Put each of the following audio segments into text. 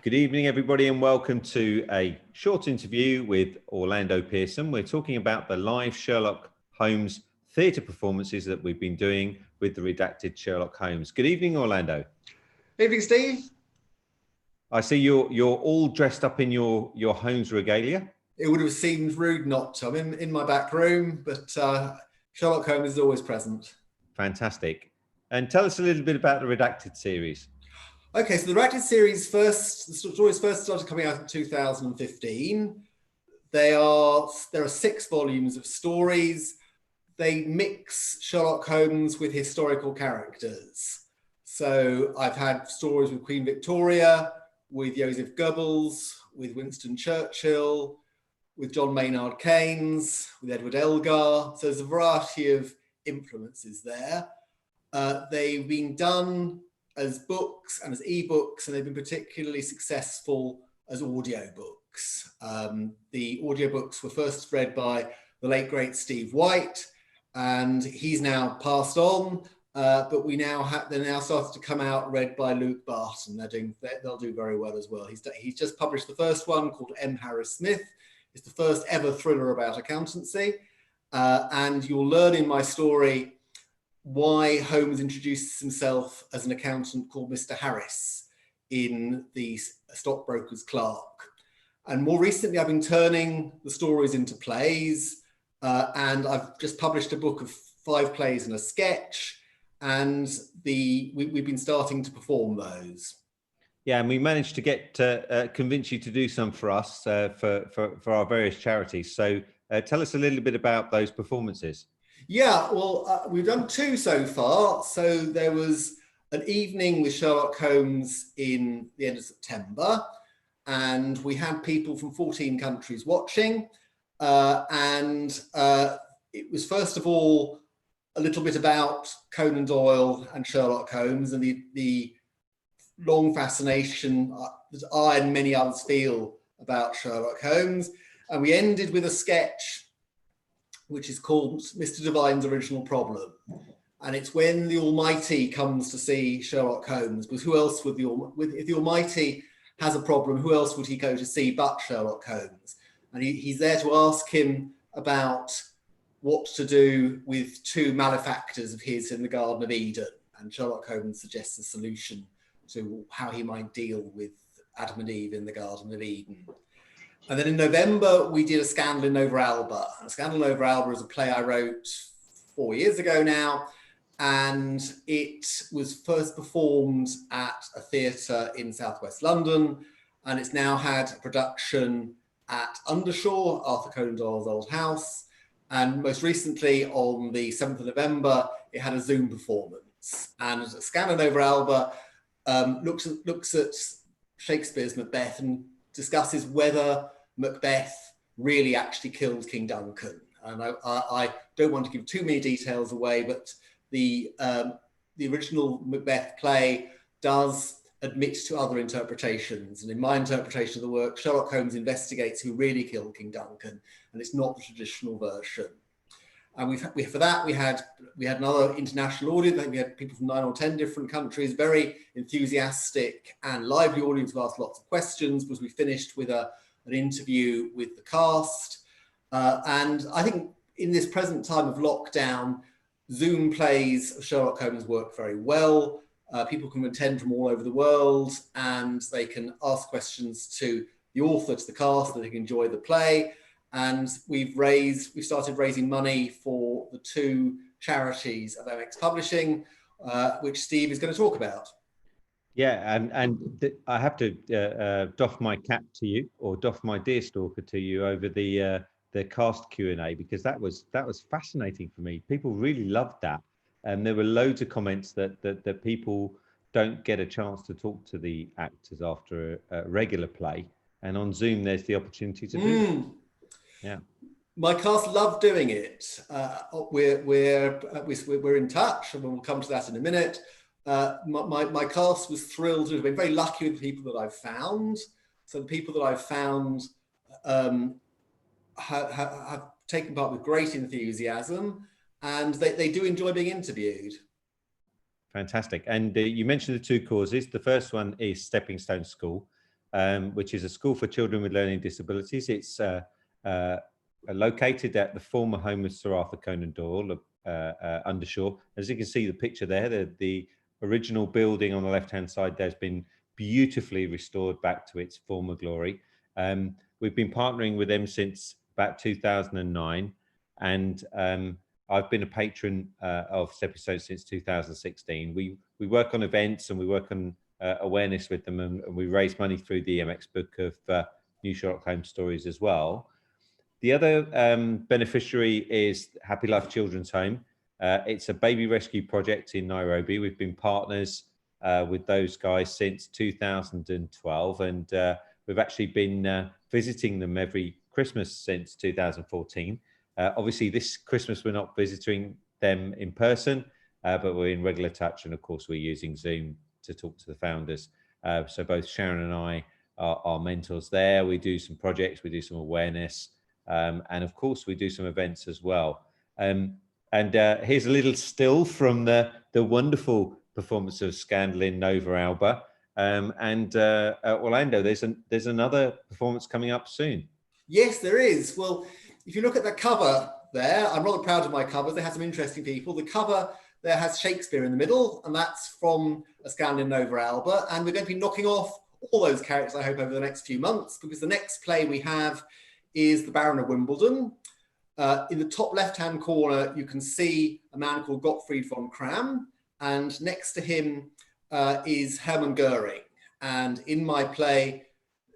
Good evening, everybody, and welcome to a short interview with Orlando Pearson. We're talking about the live Sherlock Holmes theatre performances that we've been doing with the redacted Sherlock Holmes. Good evening, Orlando. Evening, Steve. I see you're all dressed up in your Holmes regalia. It would have seemed rude not to. I'm in my back room, but Sherlock Holmes is always present. Fantastic. And tell us a little bit about the Redacted series. Okay, so the Redacted series the stories first started coming out in 2015. There are 6 volumes of stories. They mix Sherlock Holmes with historical characters. So I've had stories with Queen Victoria, with Joseph Goebbels, with Winston Churchill, with John Maynard Keynes, with Edward Elgar. So there's a variety of influences there. They've been done as books and as ebooks, and they've been particularly successful as audiobooks. The audiobooks were first read by the late great Steve White, and he's now passed on. But they're now started to come out read by Luke Barton. They'll do very well as well. He's just published the first one called M. Harris Smith. It's the first ever thriller about accountancy, and you'll learn in my story why Holmes introduces himself as an accountant called Mr. Harris in The Stockbroker's Clerk. And more recently, I've been turning the stories into plays, and I've just published a book of 5 plays and a sketch, and we've been starting to perform those. Yeah, and we managed to get convince you to do some for us for our various charities. So tell us a little bit about those performances. Yeah, well, we've done 2 so far. So there was an evening with Sherlock Holmes in the end of September, and we had people from 14 countries watching. And it was first of all a little bit about Conan Doyle and Sherlock Holmes and the long fascination that I and many others feel about Sherlock Holmes. And we ended with a sketch which is called Mr. Devine's Original Problem. And it's when the Almighty comes to see Sherlock Holmes, because who else would if the Almighty has a problem, who else would he go to see but Sherlock Holmes? And he's there to ask him about what to do with 2 malefactors of his in the Garden of Eden. And Sherlock Holmes suggests a solution to how he might deal with Adam and Eve in the Garden of Eden. And then in November, we did A Scandal in Over Alba. A Scandal in Over Alba is a play I wrote 4 years ago now, and it was first performed at a theatre in southwest London, and it's now had a production at Undershaw, Arthur Conan Doyle's old house, and most recently on the 7th of November, it had a Zoom performance. And A Scandal in Over Alba looks at Shakespeare's Macbeth and discusses whether Macbeth really actually killed King Duncan. And I don't want to give too many details away, but the original Macbeth play does admit to other interpretations. And in my interpretation of the work, Sherlock Holmes investigates who really killed King Duncan, and it's not the traditional version. And for that we had another international audience. I think we had people from 9 or 10 different countries, very enthusiastic and lively audience who asked lots of questions, because we finished with an interview with the cast. And I think in this present time of lockdown, Zoom plays of Sherlock Holmes work very well. People can attend from all over the world, and they can ask questions to the author, to the cast, that they can enjoy the play. And we've started raising money for the 2 charities of MX Publishing, which Steve is going to talk about. Yeah, and I have to doff my cap to you, or doff my deer stalker to you, over the cast Q&A, because that was fascinating for me. People really loved that, and there were loads of comments that people don't get a chance to talk to the actors after a regular play, and on Zoom there's the opportunity to do that. Yeah, my cast loved doing it. We're in touch, and we'll come to that in a minute. My cast was thrilled to have been very lucky with the people that I've found. So the people that I've found have taken part with great enthusiasm, and they do enjoy being interviewed. Fantastic. And you mentioned the 2 causes. The first one is Stepping Stone School. which is a school for children with learning disabilities. It's located at the former home of Sir Arthur Conan Doyle, Undershore. As you can see the picture there, the original building on the left-hand side there's been beautifully restored back to its former glory. We've been partnering with them since about 2009, and I've been a patron of Episode since 2016. We work on events and we work on awareness with them, and we raise money through the MX book of New Sherlock Holmes stories as well. The other beneficiary is Happy Life Children's Home. It's a baby rescue project in Nairobi. We've been partners with those guys since 2012, and we've actually been visiting them every Christmas since 2014. Obviously, this Christmas we're not visiting them in person, but we're in regular touch, and of course we're using Zoom to talk to the founders. So both Sharon and I are mentors there. We do some projects, we do some awareness, and of course we do some events as well. And here's a little still from the wonderful performance of Scandal in Nova Alba. Orlando, there's another performance coming up soon. Yes, there is. Well, if you look at the cover there, I'm rather proud of my covers. They have some interesting people. The cover there has Shakespeare in the middle, and that's from A Scandal in Nova Alba. And we're going to be knocking off all those characters, I hope, over the next few months, because the next play we have is The Baron of Wimbledon. In the top left-hand corner, you can see a man called Gottfried von Cram, and next to him is Hermann Goering. And in my play,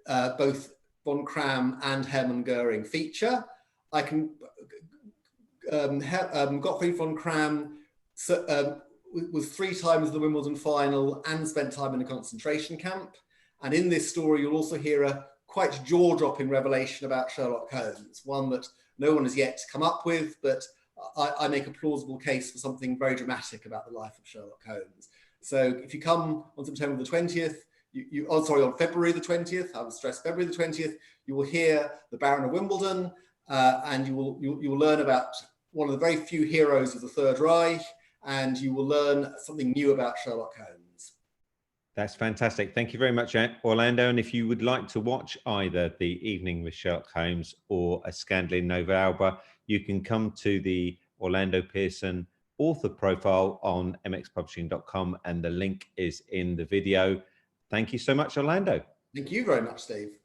both von Cram and Hermann Goering feature. I can Gottfried von Cram was 3 times in the Wimbledon final and spent time in a concentration camp. And in this story, you'll also hear a quite jaw-dropping revelation about Sherlock Holmes, one that no one has yet come up with, but I make a plausible case for something very dramatic about the life of Sherlock Holmes. So if you come on September the 20th, on February the 20th, I would stress February the 20th, you will hear The Baron of Wimbledon, and you will learn about one of the very few heroes of the Third Reich, and you will learn something new about Sherlock Holmes. That's fantastic. Thank you very much, Orlando. And if you would like to watch either The Evening with Sherlock Holmes or A Scandal in Nova Alba, you can come to the Orlando Pearson author profile on mxpublishing.com, and the link is in the video. Thank you so much, Orlando. Thank you very much, Steve.